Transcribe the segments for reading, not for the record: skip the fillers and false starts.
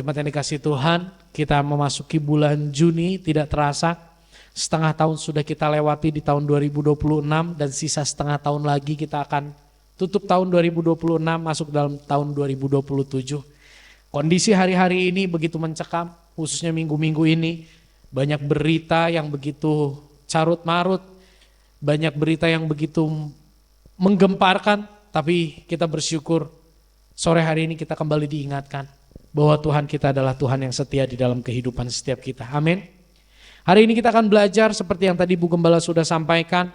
Jemaat yang dikasih Tuhan, kita memasuki bulan Juni tidak terasa. Setengah tahun sudah kita lewati di tahun 2026 dan sisa setengah tahun lagi kita akan tutup tahun 2026 masuk dalam tahun 2027. Kondisi hari-hari ini begitu mencekam, khususnya minggu-minggu ini. Banyak berita yang begitu carut marut, banyak berita yang begitu menggemparkan, tapi kita bersyukur sore hari ini kita kembali diingatkan bahwa Tuhan kita adalah Tuhan yang setia di dalam kehidupan setiap kita. Amin. Hari ini kita akan belajar seperti yang tadi Bu Gembala sudah sampaikan.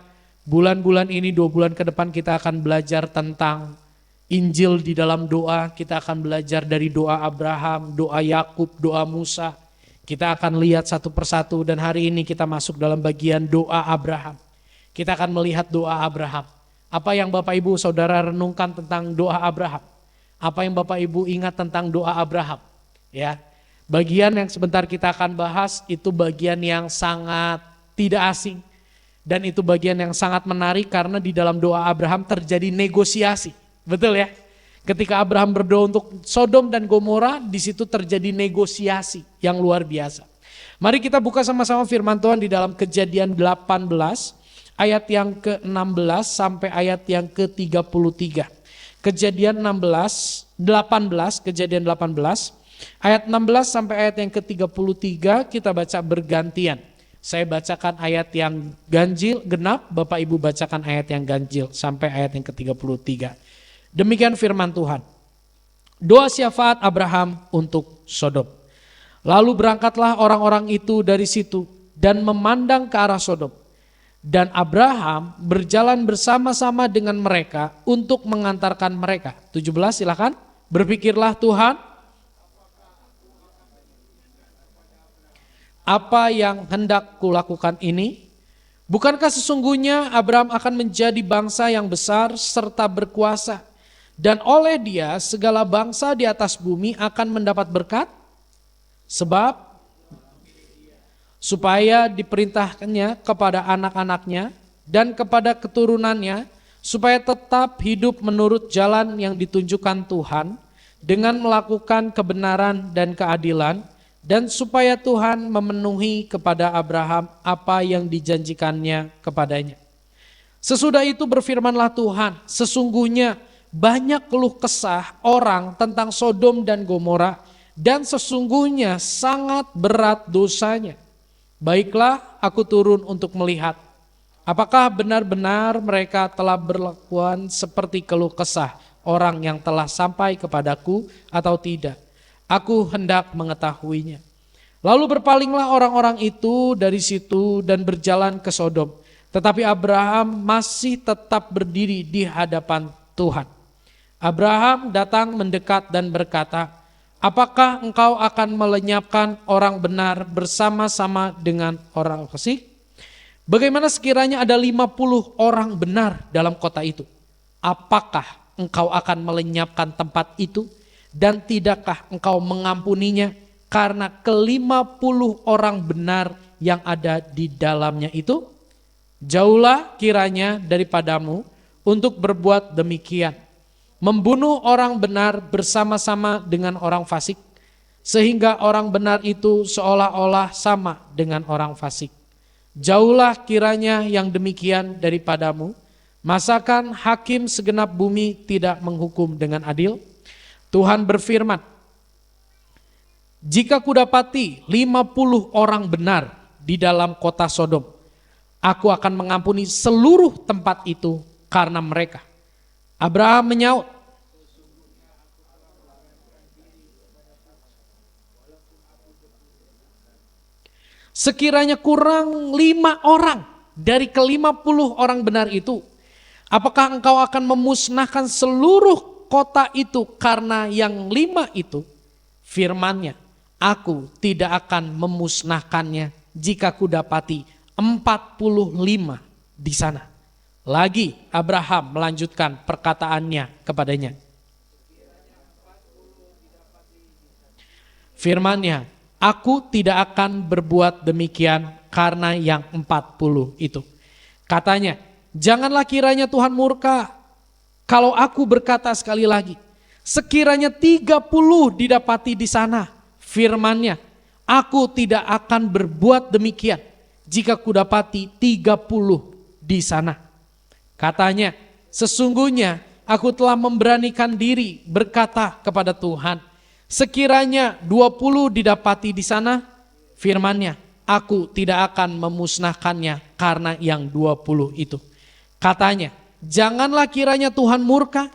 Bulan-bulan ini, 2 bulan ke depan kita akan belajar tentang Injil di dalam doa. Kita akan belajar dari doa Abraham, doa Yakub, doa Musa. Kita akan lihat satu persatu dan hari ini kita masuk dalam bagian doa Abraham. Kita akan melihat doa Abraham. Apa yang Bapak Ibu Saudara renungkan tentang doa Abraham? Apa yang Bapak Ibu ingat tentang doa Abraham? Ya, bagian yang sebentar kita akan bahas itu bagian yang sangat tidak asing. Dan itu bagian yang sangat menarik karena di dalam doa Abraham terjadi negosiasi. Betul ya? Ketika Abraham berdoa untuk Sodom dan Gomora, di situ terjadi negosiasi yang luar biasa. Mari kita buka sama-sama firman Tuhan di dalam Kejadian 18 ayat yang ke-16 sampai ayat yang ke-33. Kejadian 18 ayat 16 sampai ayat yang ke-33 kita baca bergantian. Saya bacakan ayat yang genap, Bapak Ibu bacakan ayat yang ganjil sampai ayat yang ke-33. Demikian firman Tuhan. Doa syafaat Abraham untuk Sodom. Lalu berangkatlah orang-orang itu dari situ dan memandang ke arah Sodom. Dan Abraham berjalan bersama-sama dengan mereka untuk mengantarkan mereka. 17 silakan. Berpikirlah Tuhan, apa yang hendak kulakukan ini? Bukankah sesungguhnya Abraham akan menjadi bangsa yang besar serta berkuasa? Dan oleh dia segala bangsa di atas bumi akan mendapat berkat? Sebab supaya diperintahkannya kepada anak-anaknya dan kepada keturunannya supaya tetap hidup menurut jalan yang ditunjukkan Tuhan dengan melakukan kebenaran dan keadilan, dan supaya Tuhan memenuhi kepada Abraham apa yang dijanjikannya kepadanya. Sesudah itu berfirmanlah Tuhan, sesungguhnya banyak keluh kesah orang tentang Sodom dan Gomora, dan sesungguhnya sangat berat dosanya. Baiklah, aku turun untuk melihat apakah benar-benar mereka telah berlakuan seperti keluh kesah orang yang telah sampai kepadaku atau tidak. Aku hendak mengetahuinya. Lalu berpalinglah orang-orang itu dari situ dan berjalan ke Sodom. Tetapi Abraham masih tetap berdiri di hadapan Tuhan. Abraham datang mendekat dan berkata, apakah engkau akan melenyapkan orang benar bersama-sama dengan orang fasik? Bagaimana sekiranya ada 50 orang benar dalam kota itu? Apakah engkau akan melenyapkan tempat itu? Dan tidakkah engkau mengampuninya karena ke-50 orang benar yang ada di dalamnya itu? Jauhlah kiranya daripadamu untuk berbuat demikian. Membunuh orang benar bersama-sama dengan orang fasik, sehingga orang benar itu seolah-olah sama dengan orang fasik. Jauhlah kiranya yang demikian daripadamu. Masakan hakim segenap bumi tidak menghukum dengan adil? Tuhan berfirman, jika kudapati 50 orang benar di dalam kota Sodom, aku akan mengampuni seluruh tempat itu karena mereka. Abraham menyaut, sekiranya kurang 5 orang dari ke-50 orang benar itu, apakah engkau akan memusnahkan seluruh kota itu karena yang 5 itu? Firman-Nya, aku tidak akan memusnahkannya jika kudapati 45 di sana. Lagi Abraham melanjutkan perkataannya kepadanya. Firman-Nya, aku tidak akan berbuat demikian karena yang 40 itu. Katanya, janganlah kiranya Tuhan murka kalau aku berkata sekali lagi, sekiranya 30 didapati di sana. firman-Nya, aku tidak akan berbuat demikian jika kudapati 30 di sana. Katanya, sesungguhnya aku telah memberanikan diri berkata kepada Tuhan, sekiranya 20 didapati di sana, firman-Nya, aku tidak akan memusnahkannya karena yang 20 itu. Katanya, janganlah kiranya Tuhan murka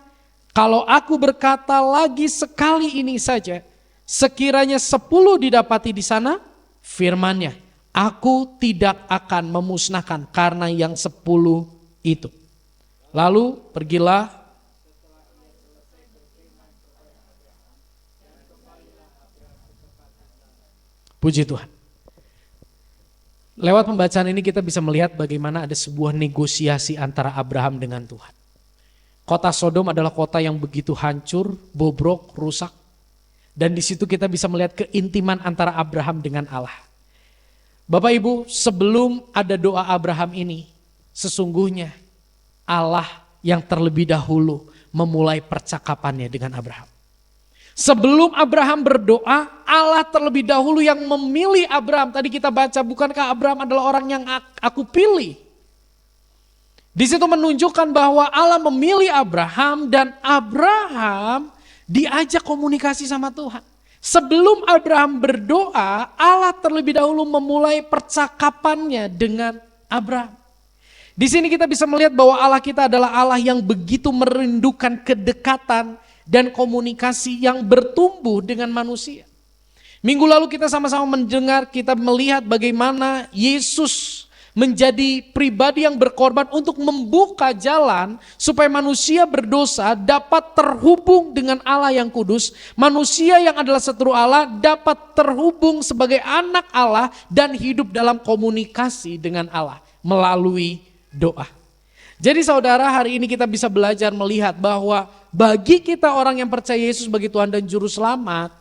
kalau aku berkata lagi sekali ini saja, sekiranya 10 didapati di sana, firman-Nya, aku tidak akan memusnahkan karena yang 10 itu. Lalu pergilah. Puji Tuhan. Lewat pembacaan ini kita bisa melihat bagaimana ada sebuah negosiasi antara Abraham dengan Tuhan. Kota Sodom adalah kota yang begitu hancur, bobrok, rusak. Dan di situ kita bisa melihat keintiman antara Abraham dengan Allah. Bapak Ibu, sebelum ada doa Abraham ini, sesungguhnya Allah yang terlebih dahulu memulai percakapannya dengan Abraham. Sebelum Abraham berdoa, Allah terlebih dahulu yang memilih Abraham. Tadi kita baca, bukankah Abraham adalah orang yang aku pilih? Di situ menunjukkan bahwa Allah memilih Abraham dan Abraham diajak komunikasi sama Tuhan. Sebelum Abraham berdoa, Allah terlebih dahulu memulai percakapannya dengan Abraham. Di sini kita bisa melihat bahwa Allah kita adalah Allah yang begitu merindukan kedekatan dan komunikasi yang bertumbuh dengan manusia. Minggu lalu kita sama-sama mendengar, kita melihat bagaimana Yesus menjadi pribadi yang berkorban untuk membuka jalan supaya manusia berdosa dapat terhubung dengan Allah yang kudus. Manusia yang adalah seteru Allah dapat terhubung sebagai anak Allah dan hidup dalam komunikasi dengan Allah melalui doa. Jadi saudara, hari ini kita bisa belajar melihat bahwa bagi kita orang yang percaya Yesus sebagai Tuhan dan Juru Selamat,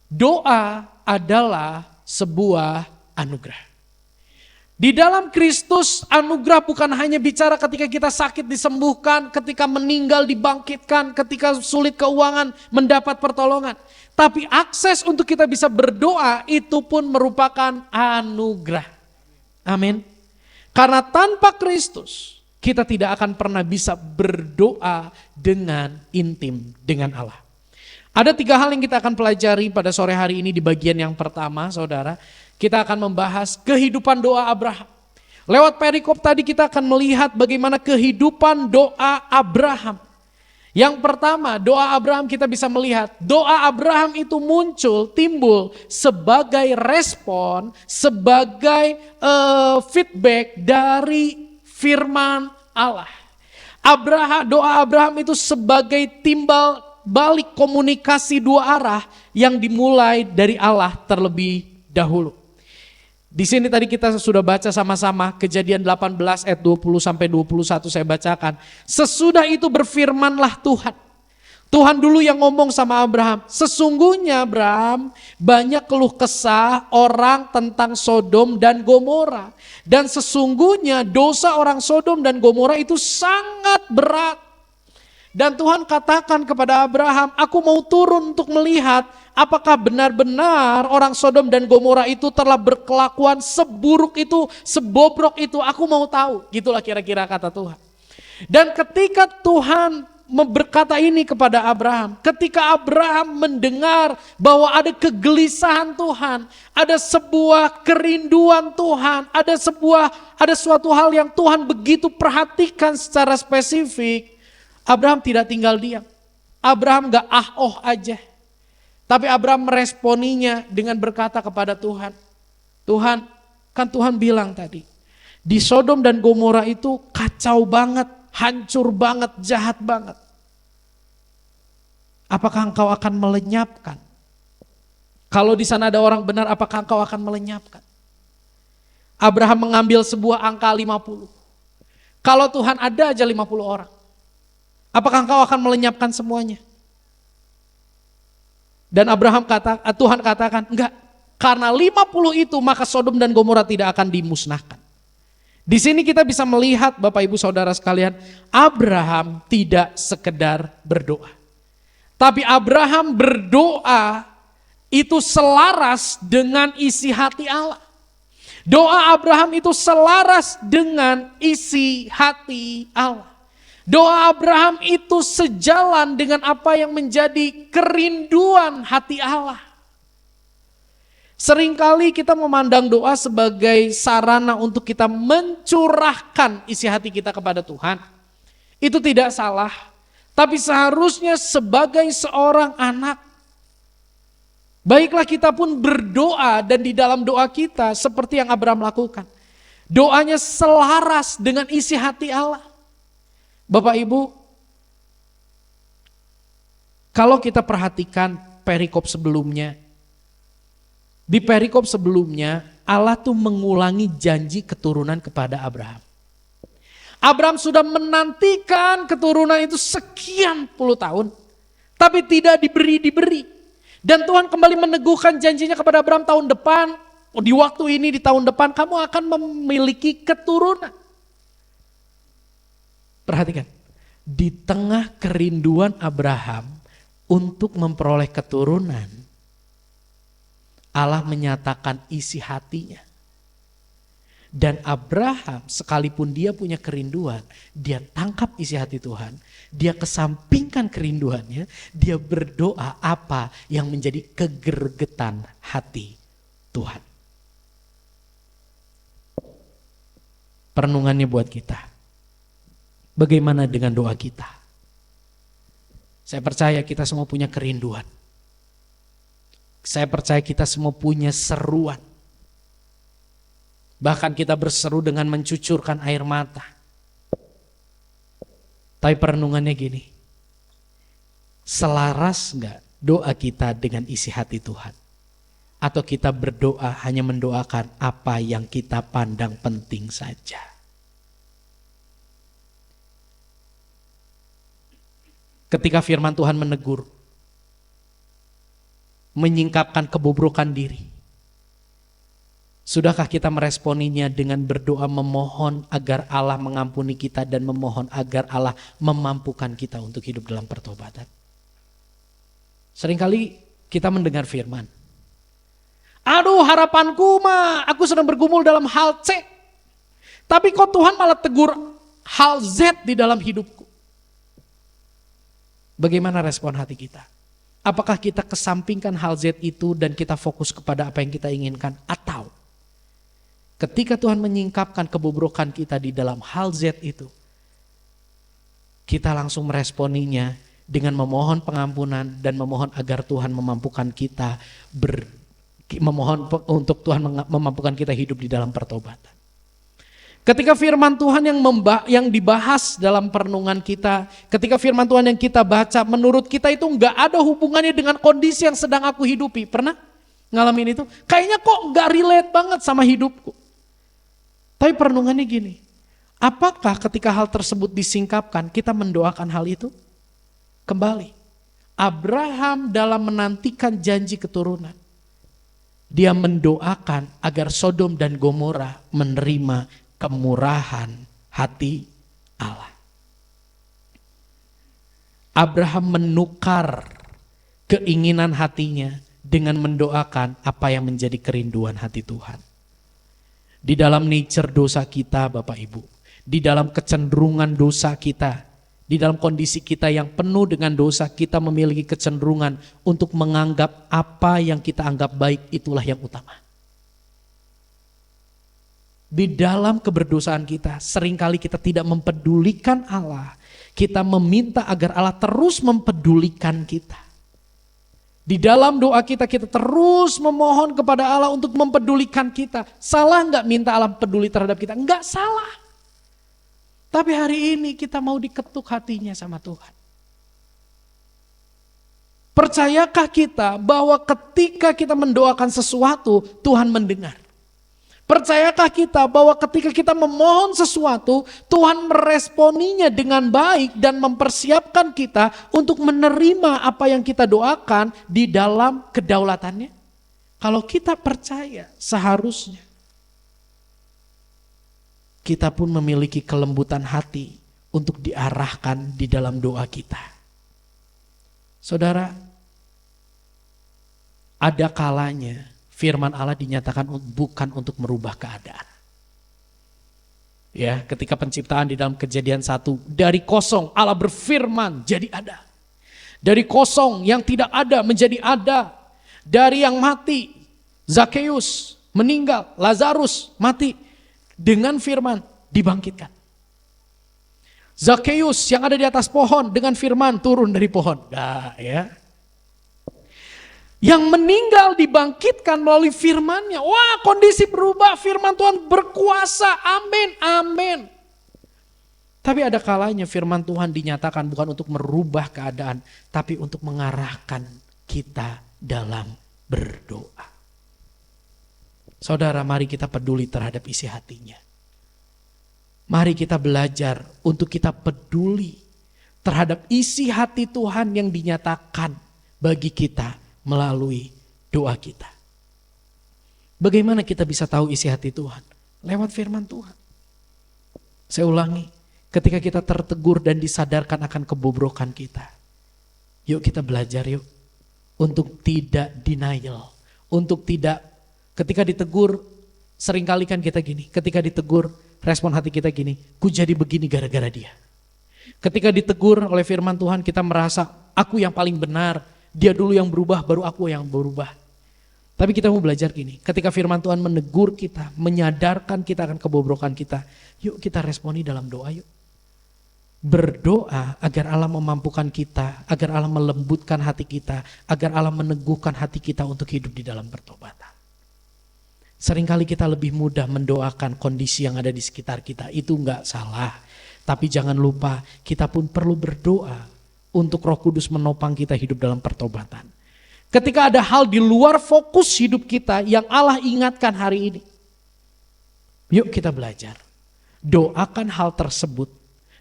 doa adalah sebuah anugerah. Di dalam Kristus, anugerah bukan hanya bicara ketika kita sakit disembuhkan, ketika meninggal dibangkitkan, ketika sulit keuangan mendapat pertolongan. Tapi akses untuk kita bisa berdoa itu pun merupakan anugerah. Amin. Karena tanpa Kristus, kita tidak akan pernah bisa berdoa dengan intim dengan Allah. Ada 3 hal yang kita akan pelajari pada sore hari ini di bagian yang pertama, saudara. Kita akan membahas kehidupan doa Abraham. Lewat perikop tadi kita akan melihat bagaimana kehidupan doa Abraham. Yang pertama, doa Abraham kita bisa melihat, doa Abraham itu timbul sebagai respon, sebagai feedback dari firman Allah. Doa Abraham itu sebagai timbal balik komunikasi 2 arah yang dimulai dari Allah terlebih dahulu. Di sini tadi kita sudah baca sama-sama Kejadian 18 ayat 20 sampai 21 saya bacakan. Sesudah itu berfirmanlah Tuhan. Tuhan dulu yang ngomong sama Abraham. Sesungguhnya Abraham, banyak keluh kesah orang tentang Sodom dan Gomora. Dan sesungguhnya dosa orang Sodom dan Gomora itu sangat berat. Dan Tuhan katakan kepada Abraham, aku mau turun untuk melihat apakah benar-benar orang Sodom dan Gomora itu telah berkelakuan seburuk itu, sebobrok itu, aku mau tahu. Gitulah kira-kira kata Tuhan. Dan ketika Tuhan berkata ini kepada Abraham, ketika Abraham mendengar bahwa ada kegelisahan Tuhan, ada sebuah kerinduan Tuhan, ada suatu hal yang Tuhan begitu perhatikan secara spesifik, Abraham tidak tinggal diam. Abraham gak aja. Tapi Abraham meresponinya dengan berkata kepada Tuhan, Tuhan, kan Tuhan bilang tadi, di Sodom dan Gomora itu kacau banget, hancur banget, jahat banget. Apakah engkau akan melenyapkan? Kalau di sana ada orang benar, apakah engkau akan melenyapkan? Abraham mengambil sebuah angka 50. Kalau Tuhan ada aja 50 orang, apakah engkau akan melenyapkan semuanya? Dan Tuhan katakan, enggak. Karena 50 itu maka Sodom dan Gomora tidak akan dimusnahkan. Di sini kita bisa melihat Bapak Ibu Saudara sekalian, Abraham tidak sekedar berdoa. Tapi Abraham berdoa itu selaras dengan isi hati Allah. Doa Abraham itu selaras dengan isi hati Allah. Doa Abraham itu sejalan dengan apa yang menjadi kerinduan hati Allah. Seringkali kita memandang doa sebagai sarana untuk kita mencurahkan isi hati kita kepada Tuhan. Itu tidak salah, tapi seharusnya sebagai seorang anak, baiklah kita pun berdoa dan di dalam doa kita seperti yang Abraham lakukan. Doanya selaras dengan isi hati Allah. Bapak Ibu, kalau kita perhatikan perikop sebelumnya, di perikop sebelumnya Allah tuh mengulangi janji keturunan kepada Abraham. Abraham sudah menantikan keturunan itu sekian puluh tahun, tapi tidak diberi. Dan Tuhan kembali meneguhkan janjinya kepada Abraham tahun depan, di waktu ini, di tahun depan kamu akan memiliki keturunan. Perhatikan, di tengah kerinduan Abraham untuk memperoleh keturunan, Allah menyatakan isi hatinya. Dan Abraham sekalipun dia punya kerinduan, dia tangkap isi hati Tuhan, dia kesampingkan kerinduannya, dia berdoa apa yang menjadi kegergetan hati Tuhan. Perenungannya buat kita. Bagaimana dengan doa kita? Saya percaya kita semua punya kerinduan. Saya percaya kita semua punya seruan. Bahkan kita berseru dengan mencucurkan air mata. Tapi perenungannya gini, selaras gak doa kita dengan isi hati Tuhan? Atau kita berdoa hanya mendoakan apa yang kita pandang penting saja? Ketika firman Tuhan menegur, menyingkapkan kebobrokan diri, sudahkah kita meresponinya dengan berdoa memohon agar Allah mengampuni kita dan memohon agar Allah memampukan kita untuk hidup dalam pertobatan? Seringkali kita mendengar firman, aduh harapanku mah aku sedang bergumul dalam hal C, tapi kok Tuhan malah tegur hal Z di dalam hidupku. Bagaimana respon hati kita? Apakah kita kesampingkan hal Z itu dan kita fokus kepada apa yang kita inginkan? Atau ketika Tuhan menyingkapkan kebobrokan kita di dalam hal Z itu, kita langsung meresponinya dengan memohon pengampunan dan memohon agar Tuhan memampukan kita memohon untuk Tuhan memampukan kita hidup di dalam pertobatan. Ketika firman Tuhan yang dibahas dalam perenungan kita, ketika firman Tuhan yang kita baca, menurut kita itu nggak ada hubungannya dengan kondisi yang sedang aku hidupi. Pernah ngalamin itu? Kayaknya kok nggak relate banget sama hidupku. Tapi perenungannya gini, apakah ketika hal tersebut disingkapkan, kita mendoakan hal itu? Kembali, Abraham dalam menantikan janji keturunan, dia mendoakan agar Sodom dan Gomora menerima kemurahan hati Allah. Abraham menukar keinginan hatinya dengan mendoakan apa yang menjadi kerinduan hati Tuhan. Di dalam nature dosa kita Bapak Ibu, di dalam kecenderungan dosa kita, di dalam kondisi kita yang penuh dengan dosa, kita memiliki kecenderungan untuk menganggap apa yang kita anggap baik itulah yang utama. Di dalam keberdosaan kita, seringkali kita tidak mempedulikan Allah. Kita meminta agar Allah terus mempedulikan kita. Di dalam doa kita, kita terus memohon kepada Allah untuk mempedulikan kita. Salah nggak minta Allah peduli terhadap kita? Nggak salah. Tapi hari ini kita mau diketuk hatinya sama Tuhan. Percayakah kita bahwa ketika kita mendoakan sesuatu, Tuhan mendengar? Percayakah kita bahwa ketika kita memohon sesuatu, Tuhan meresponinya dengan baik dan mempersiapkan kita untuk menerima apa yang kita doakan di dalam kedaulatannya? Kalau kita percaya, seharusnya kita pun memiliki kelembutan hati untuk diarahkan di dalam doa kita. Saudara, Ada kalanya firman Allah dinyatakan bukan untuk merubah keadaan. Ya, ketika penciptaan di dalam Kejadian 1, dari kosong Allah berfirman jadi ada. Dari kosong yang tidak ada menjadi ada. Dari yang mati, Zakeus meninggal, Lazarus mati, dengan firman dibangkitkan. Zakeus yang ada di atas pohon dengan firman turun dari pohon. Nah, ya. Yang meninggal dibangkitkan melalui firman-Nya. Wah, kondisi berubah, firman Tuhan berkuasa. Amin, amin. Tapi ada kalanya firman Tuhan dinyatakan bukan untuk merubah keadaan, tapi untuk mengarahkan kita dalam berdoa. Saudara, mari kita peduli terhadap isi hatinya. Mari kita belajar untuk kita peduli terhadap isi hati Tuhan yang dinyatakan bagi kita melalui doa kita. Bagaimana kita bisa tahu isi hati Tuhan? Lewat firman Tuhan. Saya ulangi, ketika kita tertegur dan disadarkan akan kebobrokan kita, yuk kita belajar yuk untuk tidak denial, untuk tidak, ketika ditegur, seringkali kan kita gini, ketika ditegur respon hati kita gini, ku jadi begini gara-gara dia. Ketika ditegur oleh firman Tuhan kita merasa aku yang paling benar, dia dulu yang berubah, baru aku yang berubah. Tapi kita mau belajar gini, ketika firman Tuhan menegur kita, menyadarkan kita akan kebobrokan kita, yuk kita responi dalam doa yuk. Berdoa agar Allah memampukan kita, agar Allah melembutkan hati kita, agar Allah meneguhkan hati kita untuk hidup di dalam pertobatan. Seringkali kita lebih mudah mendoakan kondisi yang ada di sekitar kita, itu enggak salah. Tapi jangan lupa kita pun perlu berdoa untuk Roh Kudus menopang kita hidup dalam pertobatan. Ketika ada hal di luar fokus hidup kita yang Allah ingatkan hari ini, yuk kita belajar. Doakan hal tersebut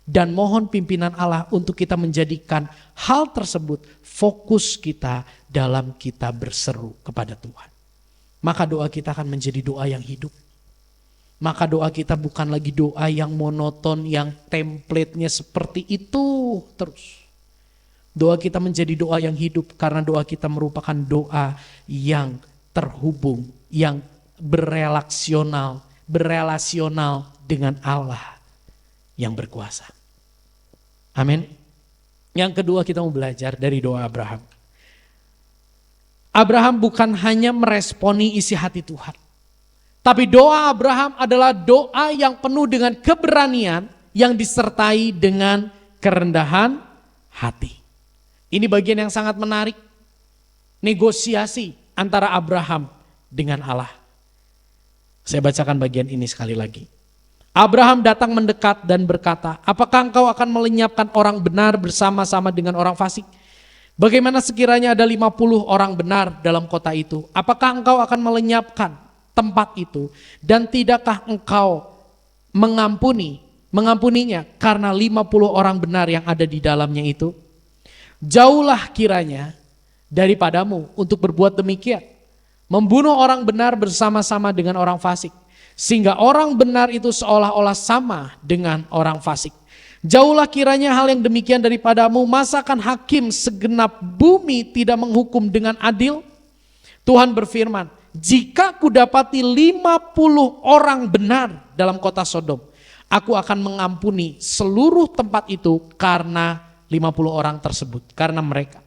dan mohon pimpinan Allah untuk kita menjadikan hal tersebut fokus kita dalam kita berseru kepada Tuhan. Maka doa kita akan menjadi doa yang hidup. Maka doa kita bukan lagi doa yang monoton, yang template-nya seperti itu terus. Doa kita menjadi doa yang hidup karena doa kita merupakan doa yang terhubung, yang berrelasional dengan Allah yang berkuasa. Amin. Yang kedua kita mau belajar dari doa Abraham. Abraham bukan hanya meresponi isi hati Tuhan. Tapi doa Abraham adalah doa yang penuh dengan keberanian yang disertai dengan kerendahan hati. Ini bagian yang sangat menarik. Negosiasi antara Abraham dengan Allah. Saya bacakan bagian ini sekali lagi. Abraham datang mendekat dan berkata, apakah engkau akan melenyapkan orang benar bersama-sama dengan orang fasik? Bagaimana sekiranya ada 50 orang benar dalam kota itu? Apakah engkau akan melenyapkan tempat itu? Dan tidakkah engkau mengampuninya karena 50 orang benar yang ada di dalamnya itu? Jauhlah kiranya daripadamu untuk berbuat demikian, membunuh orang benar bersama-sama dengan orang fasik, sehingga orang benar itu seolah-olah sama dengan orang fasik. Jauhlah kiranya hal yang demikian daripadamu, masakan hakim segenap bumi tidak menghukum dengan adil? Tuhan berfirman, jika kudapati 50 orang benar dalam kota Sodom, aku akan mengampuni seluruh tempat itu karena 50 orang tersebut, karena mereka.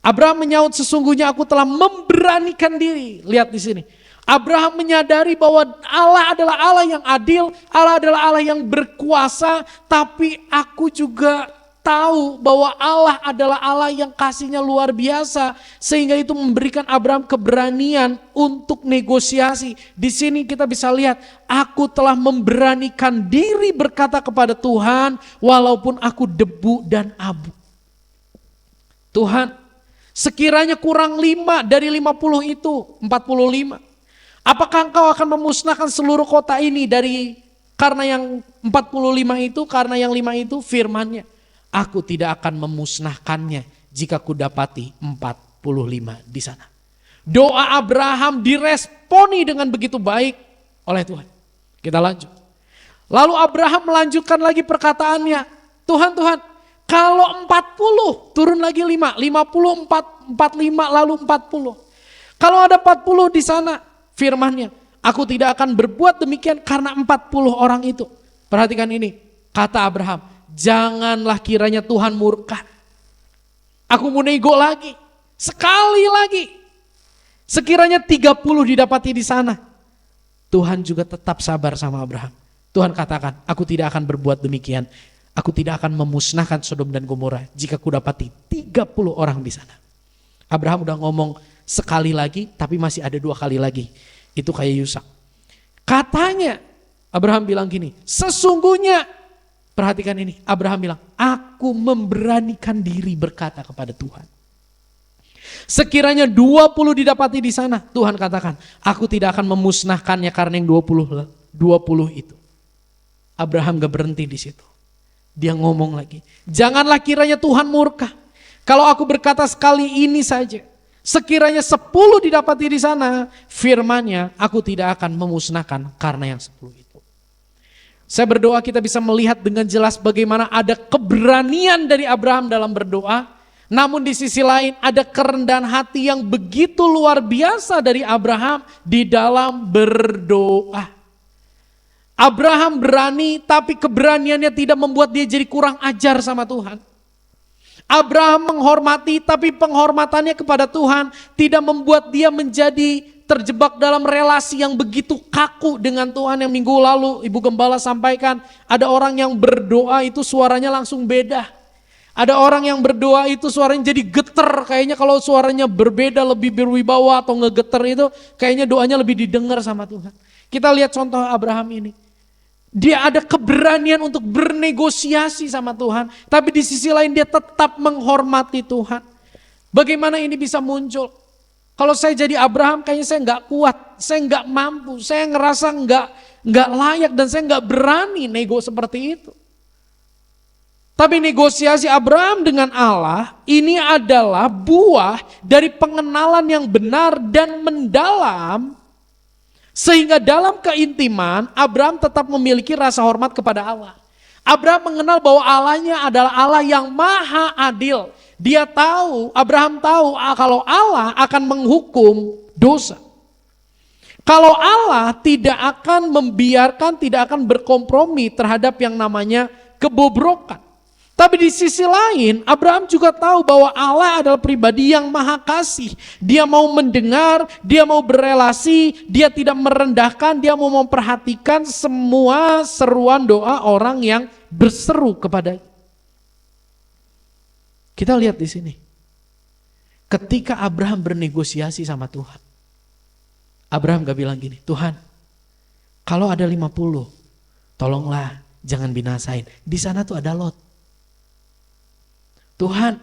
Abraham menyaut, sesungguhnya aku telah memberanikan diri. Lihat di sini. Abraham menyadari bahwa Allah adalah Allah yang adil, Allah adalah Allah yang berkuasa, tapi aku juga tahu bahwa Allah adalah Allah yang kasihnya luar biasa, sehingga itu memberikan Abraham keberanian untuk negosiasi. Di sini kita bisa lihat, aku telah memberanikan diri berkata kepada Tuhan, walaupun aku debu dan abu. Tuhan, sekiranya kurang 5 dari 50 itu, 45. Apakah engkau akan memusnahkan seluruh kota ini karena yang 45 itu, karena yang 5 itu? Firman-Nya, aku tidak akan memusnahkannya jika kudapati 45 di sana. Doa Abraham diresponi dengan begitu baik oleh Tuhan. Kita lanjut. Lalu Abraham melanjutkan lagi perkataannya. Tuhan, kalau 40, turun lagi 5, 50, 45, lalu 40. Kalau ada 40 di sana, firman-Nya, aku tidak akan berbuat demikian karena 40 orang itu. Perhatikan ini, kata Abraham, janganlah kiranya Tuhan murka. Aku mau nego lagi, sekali lagi. Sekiranya 30 didapati di sana, Tuhan juga tetap sabar sama Abraham. Tuhan katakan, aku tidak akan berbuat demikian. Aku tidak akan memusnahkan Sodom dan Gomora jika ku dapati 30 orang di sana. Abraham udah ngomong sekali lagi, tapi masih ada 2 kali lagi. Itu kayak Yusak. Katanya, Abraham bilang gini, sesungguhnya, perhatikan ini, Abraham bilang, aku memberanikan diri berkata kepada Tuhan. Sekiranya 20 didapati di sana, Tuhan katakan, aku tidak akan memusnahkannya karena yang 20 itu. Abraham gak berhenti di situ. Dia ngomong lagi, janganlah kiranya Tuhan murka. Kalau aku berkata sekali ini saja, sekiranya 10 didapati di sana, firman-Nya, aku tidak akan memusnahkan karena yang 10 itu. Saya berdoa kita bisa melihat dengan jelas bagaimana ada keberanian dari Abraham dalam berdoa. Namun di sisi lain ada kerendahan hati yang begitu luar biasa dari Abraham di dalam berdoa. Abraham berani, tapi keberaniannya tidak membuat dia jadi kurang ajar sama Tuhan. Abraham menghormati, tapi penghormatannya kepada Tuhan tidak membuat dia menjadi terjebak dalam relasi yang begitu kaku dengan Tuhan. Yang minggu lalu Ibu Gembala sampaikan, ada orang yang berdoa itu suaranya langsung beda. Ada orang yang berdoa itu suaranya jadi geter, kayaknya kalau suaranya berbeda lebih berwibawa atau ngegeter itu kayaknya doanya lebih didengar sama Tuhan. Kita lihat contoh Abraham ini. Dia ada keberanian untuk bernegosiasi sama Tuhan, tapi di sisi lain dia tetap menghormati Tuhan. Bagaimana ini bisa muncul? Kalau saya jadi Abraham kayaknya saya nggak kuat, saya nggak mampu, saya ngerasa nggak layak dan saya nggak berani nego seperti itu. Tapi negosiasi Abraham dengan Allah ini adalah buah dari pengenalan yang benar dan mendalam. Sehingga dalam keintiman Abraham tetap memiliki rasa hormat kepada Allah. Abraham mengenal bahwa Allahnya adalah Allah yang maha adil. Dia tahu, Abraham tahu kalau Allah akan menghukum dosa. Kalau Allah tidak akan membiarkan, tidak akan berkompromi terhadap yang namanya kebobrokan. Tapi di sisi lain, Abraham juga tahu bahwa Allah adalah pribadi yang maha kasih. Dia mau mendengar, dia mau berelasi, dia tidak merendahkan, dia mau memperhatikan semua seruan doa orang yang berseru kepada. Kita lihat di sini. Ketika Abraham bernegosiasi sama Tuhan, Abraham gak bilang gini, Tuhan, kalau ada 50, tolonglah jangan binasain. Di sana tuh ada Lot. Tuhan,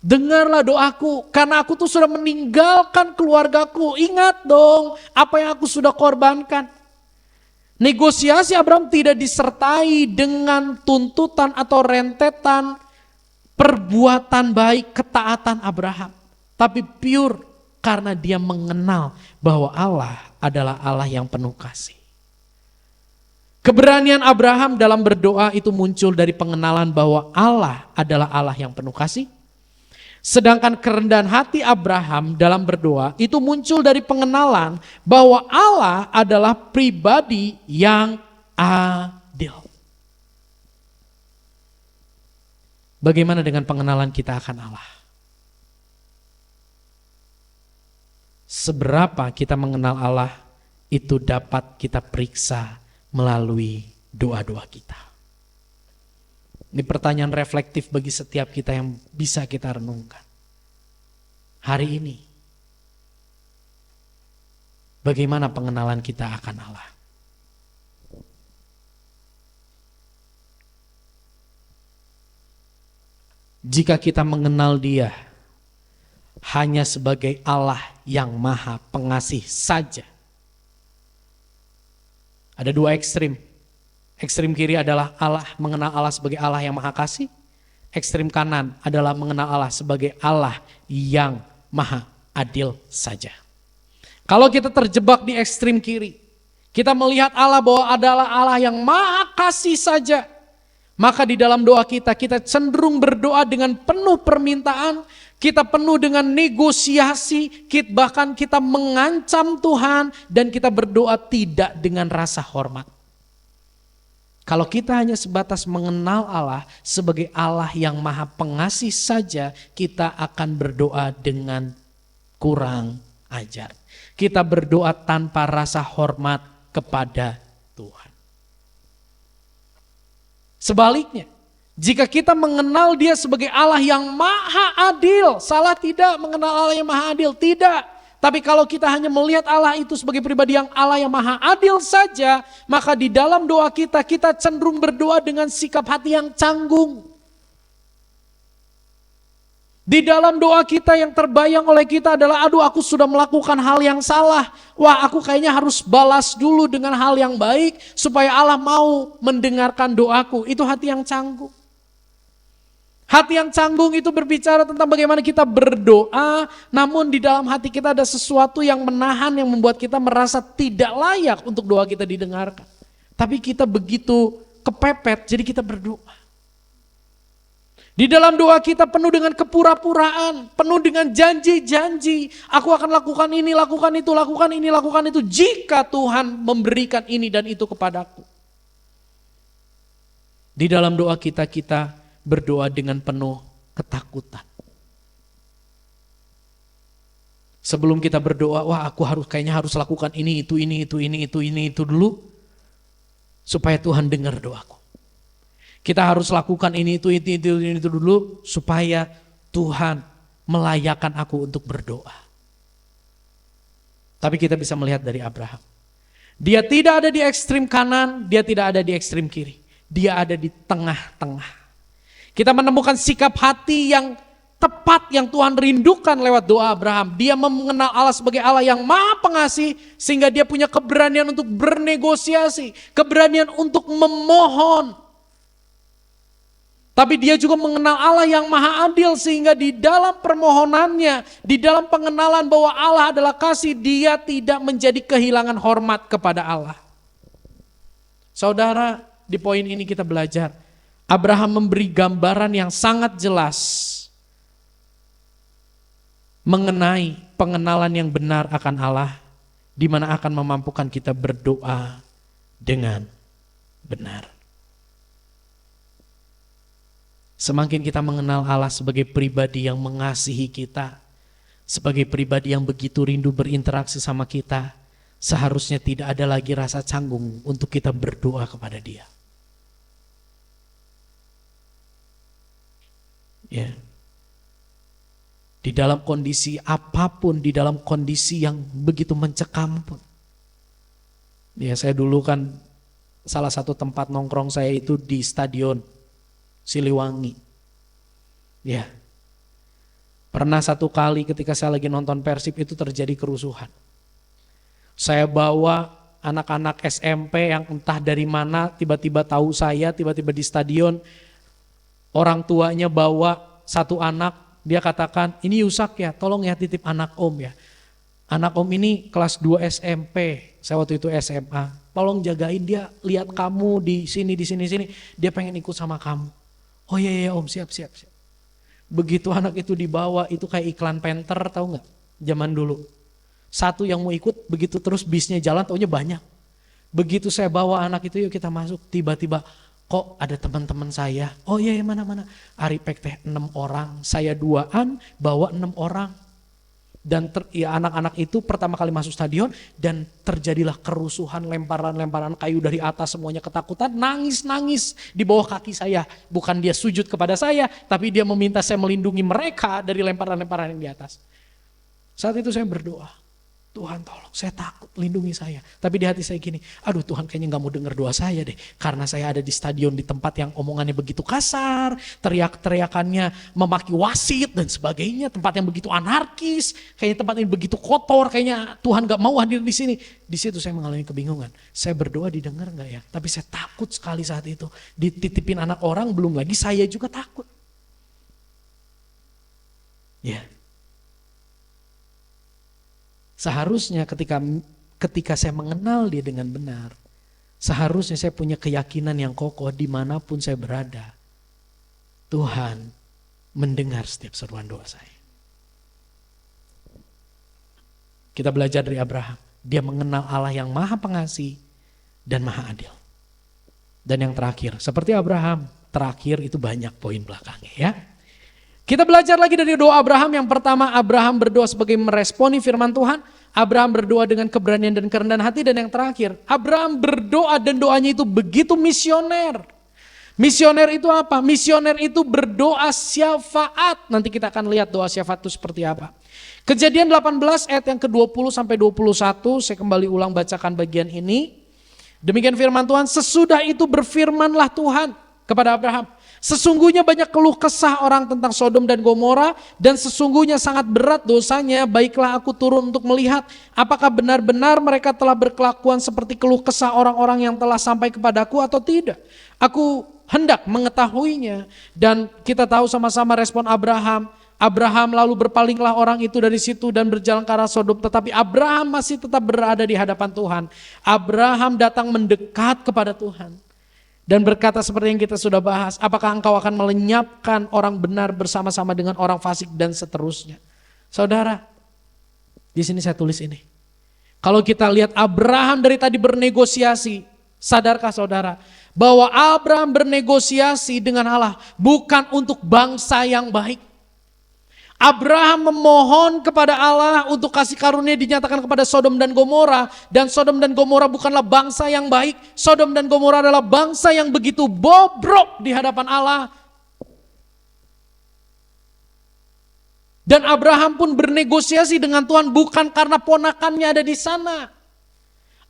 dengarlah doaku karena aku tuh sudah meninggalkan keluargaku. Ingat dong apa yang aku sudah korbankan. Negosiasi Abraham tidak disertai dengan tuntutan atau rentetan perbuatan baik, ketaatan Abraham. Tapi pure karena dia mengenal bahwa Allah adalah Allah yang penuh kasih. Keberanian Abraham dalam berdoa itu muncul dari pengenalan bahwa Allah adalah Allah yang penuh kasih. Sedangkan kerendahan hati Abraham dalam berdoa itu muncul dari pengenalan bahwa Allah adalah pribadi yang adil. Bagaimana dengan pengenalan kita akan Allah? Seberapa kita mengenal Allah itu dapat kita periksa melalui doa-doa kita. Ini pertanyaan reflektif bagi setiap kita yang bisa kita renungkan. Hari ini, bagaimana pengenalan kita akan Allah? Jika kita mengenal Dia hanya sebagai Allah yang maha pengasih saja, ada 2 ekstrim. Ekstrim kiri adalah Allah, mengenal Allah sebagai Allah yang maha kasih. Ekstrim kanan adalah mengenal Allah sebagai Allah yang maha adil saja. Kalau kita terjebak di ekstrim kiri, kita melihat Allah bahwa adalah Allah yang maha kasih saja, Maka di dalam doa kita, kita cenderung berdoa dengan penuh permintaan, kita penuh dengan negosiasi, bahkan kita mengancam Tuhan, dan kita berdoa tidak dengan rasa hormat. Kalau kita hanya sebatas mengenal Allah sebagai Allah yang maha pengasih saja, kita akan berdoa dengan kurang ajar. Kita berdoa tanpa rasa hormat kepada Tuhan. Sebaliknya, jika kita mengenal Dia sebagai Allah yang maha adil, salah tidak mengenal Allah yang maha adil, tidak. Tapi kalau kita hanya melihat Allah itu sebagai pribadi yang Allah yang maha adil saja, maka di dalam doa kita, kita cenderung berdoa dengan sikap hati yang canggung. Di dalam doa kita yang terbayang oleh kita adalah, aduh aku sudah melakukan hal yang salah. Wah aku kayaknya harus balas dulu dengan hal yang baik supaya Allah mau mendengarkan doaku. Itu hati yang canggung. Hati yang canggung itu berbicara tentang bagaimana kita berdoa, namun di dalam hati kita ada sesuatu yang menahan, yang membuat kita merasa tidak layak untuk doa kita didengarkan. Tapi kita begitu kepepet, jadi kita berdoa. Di dalam doa kita penuh dengan kepura-puraan, penuh dengan janji-janji. Aku akan lakukan ini, lakukan itu, lakukan ini, lakukan itu. Jika Tuhan memberikan ini dan itu kepadaku. Di dalam doa kita, kita berdoa dengan penuh ketakutan. Sebelum kita berdoa, wah aku kayaknya harus lakukan ini, itu dulu. Supaya Tuhan dengar doaku. Kita harus lakukan ini, itu dulu supaya Tuhan melayakkan aku untuk berdoa. Tapi kita bisa melihat dari Abraham. Dia tidak ada di ekstrim kanan, dia tidak ada di ekstrim kiri. Dia ada di tengah-tengah. Kita menemukan sikap hati yang tepat yang Tuhan rindukan lewat doa Abraham. Dia mengenal Allah sebagai Allah yang maha pengasih sehingga dia punya keberanian untuk bernegosiasi, keberanian untuk memohon. Tapi dia juga mengenal Allah yang maha adil sehingga di dalam permohonannya, di dalam pengenalan bahwa Allah adalah kasih, dia tidak menjadi kehilangan hormat kepada Allah. Saudara, di poin ini kita belajar, Abraham memberi gambaran yang sangat jelas mengenai pengenalan yang benar akan Allah, di mana akan memampukan kita berdoa dengan benar. Semakin kita mengenal Allah sebagai pribadi yang mengasihi kita, sebagai pribadi yang begitu rindu berinteraksi sama kita, seharusnya tidak ada lagi rasa canggung untuk kita berdoa kepada Dia. Ya. Di dalam kondisi apapun, di dalam kondisi yang begitu mencekam pun. Ya, saya dulu kan salah satu tempat nongkrong saya itu di stadion Siliwangi. Ya. Pernah satu kali ketika saya lagi nonton Persib itu terjadi kerusuhan. Saya bawa anak-anak SMP yang entah dari mana tiba-tiba tahu saya, tiba-tiba di stadion. Orang tuanya bawa satu anak, dia katakan, ini Yusak ya, tolong ya titip anak om ya. Anak om ini kelas 2 SMP, saya waktu itu SMA. Tolong jagain dia, lihat kamu di sini, dia pengen ikut sama kamu. Oh iya om, siap. Begitu anak itu dibawa, itu kayak iklan Panther, tahu nggak? Zaman dulu. Satu yang mau ikut, begitu terus bisnya jalan, taunya banyak. Begitu saya bawa anak itu, yuk kita masuk, tiba-tiba kok ada teman-teman saya. Oh iya mana. Aripek teh 6 orang, saya 2-an, bawa 6 orang. Dan anak-anak itu pertama kali masuk stadion dan terjadilah kerusuhan, lemparan kayu dari atas, semuanya ketakutan, nangis di bawah kaki saya. Bukan dia sujud kepada saya, tapi dia meminta saya melindungi mereka dari lemparan-lemparan yang di atas. Saat itu saya berdoa, Tuhan tolong, saya takut, lindungi saya. Tapi di hati saya gini, aduh Tuhan kayaknya gak mau dengar doa saya deh. Karena saya ada di stadion di tempat yang omongannya begitu kasar, teriakannya memaki wasit dan sebagainya. Tempat yang begitu anarkis, kayaknya tempat ini begitu kotor, kayaknya Tuhan gak mau hadir di sini. Di situ saya mengalami kebingungan. Saya berdoa didengar gak ya? Tapi saya takut sekali saat itu. Dititipin anak orang, belum lagi saya juga takut. Ya. Seharusnya ketika saya mengenal dia dengan benar, Seharusnya saya punya keyakinan yang kokoh dimanapun saya berada. Tuhan mendengar setiap seruan doa saya. Kita belajar dari Abraham. Dia mengenal Allah yang maha pengasih dan maha adil. Dan yang terakhir, seperti Abraham, terakhir itu banyak poin belakangnya ya. Kita belajar lagi dari doa Abraham. Yang pertama, Abraham berdoa sebagai meresponi firman Tuhan. Abraham berdoa dengan keberanian dan kerendahan hati. Dan yang terakhir, Abraham berdoa dan doanya itu begitu misioner. Misioner itu apa? Misioner itu berdoa syafaat. Nanti kita akan lihat doa syafaat itu seperti apa. Kejadian 18 ayat yang ke-20 sampai 21, saya kembali ulang bacakan bagian ini. Demikian firman Tuhan, sesudah itu berfirmanlah Tuhan kepada Abraham. Sesungguhnya banyak keluh kesah orang tentang Sodom dan Gomora, dan sesungguhnya sangat berat dosanya. Baiklah aku turun untuk melihat apakah benar-benar mereka telah berkelakuan seperti keluh kesah orang-orang yang telah sampai kepadaku atau tidak. Aku hendak mengetahuinya. Dan kita tahu sama-sama respon Abraham. Abraham lalu berpalinglah orang itu dari situ dan berjalan ke arah Sodom. Tetapi Abraham masih tetap berada di hadapan Tuhan. Abraham datang mendekat kepada Tuhan. Dan berkata seperti yang kita sudah bahas, apakah engkau akan melenyapkan orang benar bersama-sama dengan orang fasik dan seterusnya. Saudara, di sini saya tulis ini. Kalau kita lihat Abraham dari tadi bernegosiasi, sadarkah saudara bahwa Abraham bernegosiasi dengan Allah bukan untuk bangsa yang baik. Abraham memohon kepada Allah untuk kasih karunia dinyatakan kepada Sodom dan Gomora. Dan Sodom dan Gomora bukanlah bangsa yang baik. Sodom dan Gomora adalah bangsa yang begitu bobrok di hadapan Allah. Dan Abraham pun bernegosiasi dengan Tuhan bukan karena ponakannya ada di sana.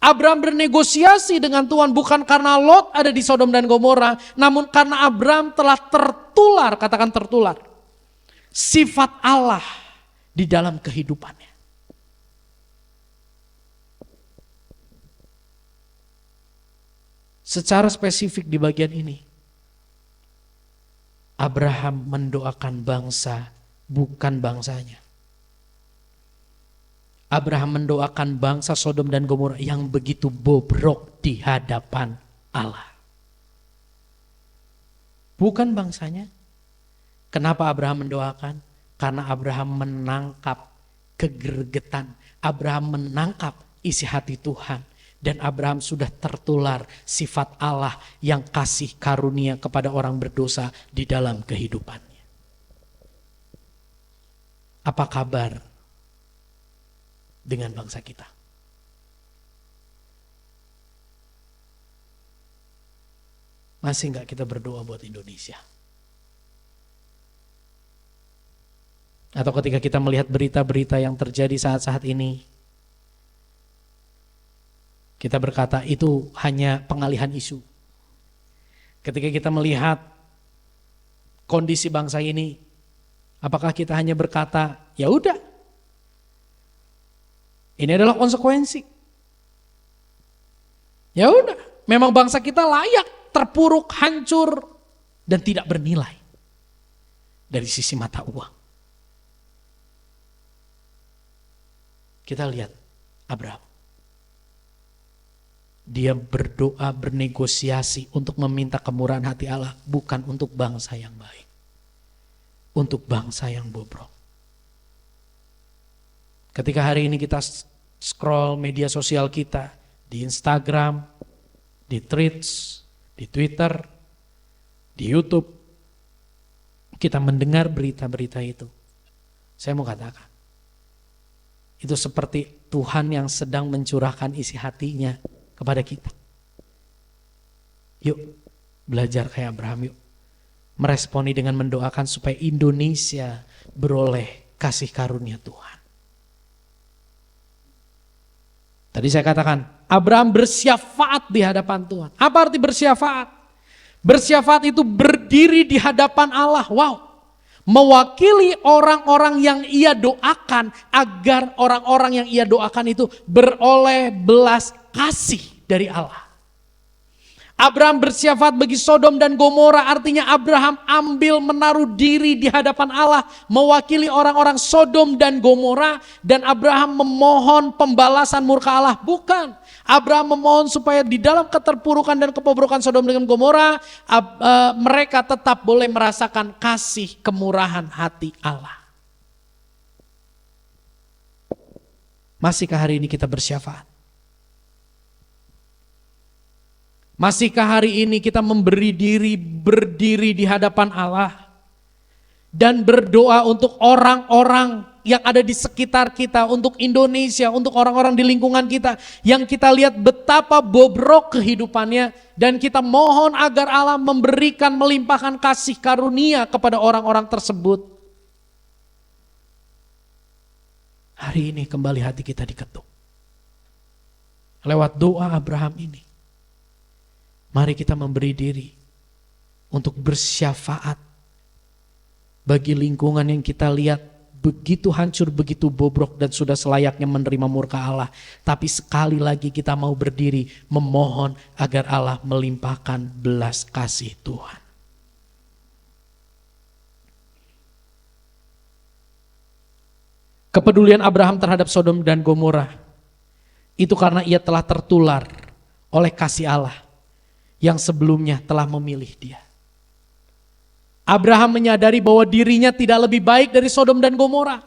Abraham bernegosiasi dengan Tuhan bukan karena Lot ada di Sodom dan Gomora. Namun karena Abraham telah tertular, katakan tertular, sifat Allah di dalam kehidupannya. Secara spesifik di bagian ini, Abraham mendoakan bangsa bukan bangsanya. Abraham mendoakan bangsa Sodom dan Gomora yang begitu bobrok di hadapan Allah. Bukan bangsanya. Kenapa Abraham mendoakan? Karena Abraham menangkap kegergetan. Abraham menangkap isi hati Tuhan. Dan Abraham sudah tertular sifat Allah yang kasih karunia kepada orang berdosa di dalam kehidupannya. Apa kabar dengan bangsa kita? Masih enggak kita berdoa buat Indonesia? Atau ketika kita melihat berita-berita yang terjadi saat-saat ini, kita berkata itu hanya pengalihan isu. Ketika kita melihat kondisi bangsa ini, apakah kita hanya berkata, ya udah, ini adalah konsekuensi. Ya udah, memang bangsa kita layak terpuruk, hancur, dan tidak bernilai dari sisi mata uang. Kita lihat Abraham. Dia berdoa, bernegosiasi untuk meminta kemurahan hati Allah. Bukan untuk bangsa yang baik. Untuk bangsa yang bobrok. Ketika hari ini kita scroll media sosial kita. Di Instagram, di Threads, di Twitter, di YouTube. Kita mendengar berita-berita itu. Saya mau katakan. Itu seperti Tuhan yang sedang mencurahkan isi hatinya kepada kita. Yuk belajar kayak Abraham yuk. Meresponi dengan mendoakan supaya Indonesia beroleh kasih karunia Tuhan. Tadi saya katakan Abraham bersyafaat di hadapan Tuhan. Apa arti bersyafaat? Bersyafaat itu berdiri di hadapan Allah. Wow. Mewakili orang-orang yang ia doakan agar orang-orang yang ia doakan itu beroleh belas kasih dari Allah. Abraham bersyafaat bagi Sodom dan Gomora, artinya Abraham ambil menaruh diri di hadapan Allah mewakili orang-orang Sodom dan Gomora, dan Abraham memohon pembalasan murka Allah. Bukan, Abraham memohon supaya di dalam keterpurukan dan kebobrokan Sodom dan Gomora, mereka tetap boleh merasakan kasih kemurahan hati Allah. Masihkah hari ini kita bersyafaat? Masihkah hari ini kita berdiri di hadapan Allah dan berdoa untuk orang-orang yang ada di sekitar kita, untuk Indonesia, untuk orang-orang di lingkungan kita yang kita lihat betapa bobrok kehidupannya, dan kita mohon agar Allah memberikan, melimpahkan kasih karunia kepada orang-orang tersebut. Hari ini kembali hati kita diketuk lewat doa Abraham ini. Mari kita memberi diri untuk bersyafaat bagi lingkungan yang kita lihat begitu hancur, begitu bobrok, dan sudah selayaknya menerima murka Allah. Tapi sekali lagi kita mau berdiri memohon agar Allah melimpahkan belas kasih Tuhan. Kepedulian Abraham terhadap Sodom dan Gomora itu karena ia telah tertular oleh kasih Allah yang sebelumnya telah memilih dia. Abraham menyadari bahwa dirinya tidak lebih baik dari Sodom dan Gomora.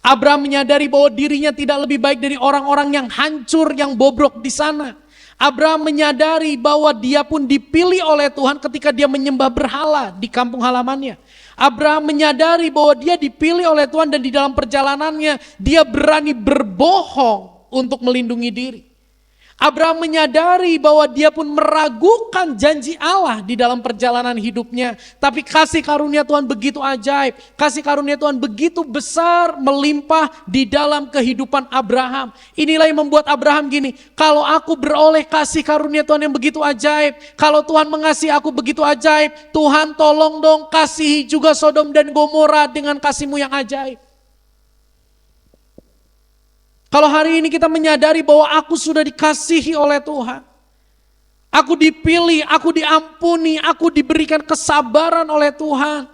Abraham menyadari bahwa dirinya tidak lebih baik dari orang-orang yang hancur, yang bobrok di sana. Abraham menyadari bahwa dia pun dipilih oleh Tuhan ketika dia menyembah berhala di kampung halamannya. Abraham menyadari bahwa dia dipilih oleh Tuhan, dan di dalam perjalanannya dia berani berbohong untuk melindungi diri. Abraham menyadari bahwa dia pun meragukan janji Allah di dalam perjalanan hidupnya. Tapi kasih karunia Tuhan begitu ajaib, kasih karunia Tuhan begitu besar, melimpah di dalam kehidupan Abraham. Inilah yang membuat Abraham gini, kalau aku beroleh kasih karunia Tuhan yang begitu ajaib, kalau Tuhan mengasihi aku begitu ajaib, Tuhan tolong dong kasihi juga Sodom dan Gomora dengan kasih-Mu yang ajaib. Kalau hari ini kita menyadari bahwa aku sudah dikasihi oleh Tuhan, aku dipilih, aku diampuni, aku diberikan kesabaran oleh Tuhan.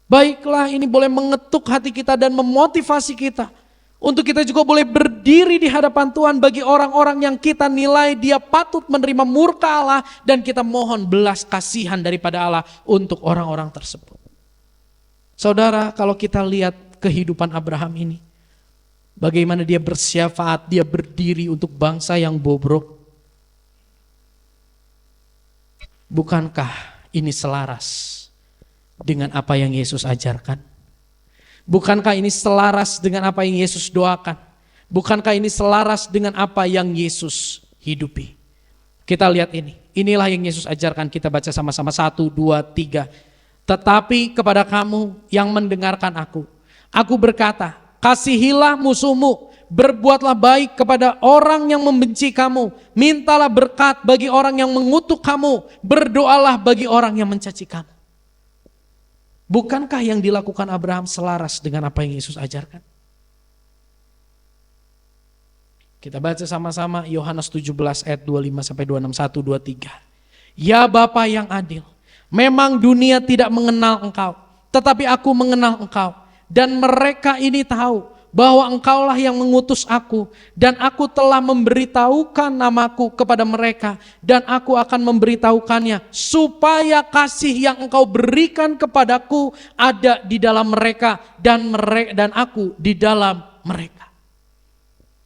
Baiklah, ini boleh mengetuk hati kita dan memotivasi kita untuk kita juga boleh berdiri di hadapan Tuhan bagi orang-orang yang kita nilai dia patut menerima murka Allah, dan kita mohon belas kasihan daripada Allah untuk orang-orang tersebut. Saudara, kalau kita lihat kehidupan Abraham ini, bagaimana dia bersyafaat, dia berdiri untuk bangsa yang bobrok. Bukankah ini selaras dengan apa yang Yesus ajarkan? Bukankah ini selaras dengan apa yang Yesus doakan? Bukankah ini selaras dengan apa yang Yesus hidupi? Kita lihat ini. Inilah yang Yesus ajarkan, kita baca sama-sama 1, 2, 3. Tetapi kepada kamu yang mendengarkan aku berkata, kasihilah musuhmu, berbuatlah baik kepada orang yang membenci kamu, mintalah berkat bagi orang yang mengutuk kamu, berdoalah bagi orang yang mencaci kamu. Bukankah yang dilakukan Abraham selaras dengan apa yang Yesus ajarkan? Kita baca sama-sama Yohanes 17 ayat 25 sampai 26, 1, 2, 3. Ya Bapa yang adil, memang dunia tidak mengenal Engkau, tetapi aku mengenal Engkau. Dan mereka ini tahu bahwa Engkaulah yang mengutus aku, dan aku telah memberitahukan namaku kepada mereka, dan aku akan memberitahukannya supaya kasih yang Engkau berikan kepadaku ada di dalam mereka, dan aku di dalam mereka.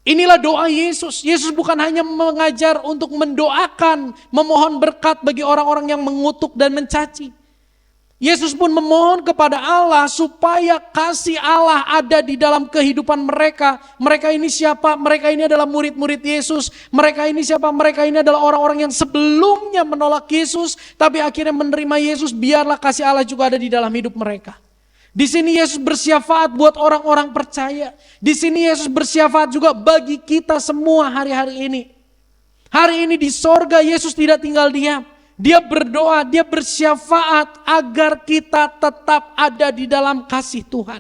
Inilah doa Yesus. Yesus bukan hanya mengajar untuk mendoakan, memohon berkat bagi orang-orang yang mengutuk dan mencaci. Yesus pun memohon kepada Allah supaya kasih Allah ada di dalam kehidupan mereka. Mereka ini siapa? Mereka ini adalah murid-murid Yesus. Mereka ini siapa? Mereka ini adalah orang-orang yang sebelumnya menolak Yesus, tapi akhirnya menerima Yesus. Biarlah kasih Allah juga ada di dalam hidup mereka. Di sini Yesus bersyafaat buat orang-orang percaya. Di sini Yesus bersyafaat juga bagi kita semua hari-hari ini. Hari ini di sorga Yesus tidak tinggal diam. Dia berdoa, dia bersyafaat agar kita tetap ada di dalam kasih Tuhan.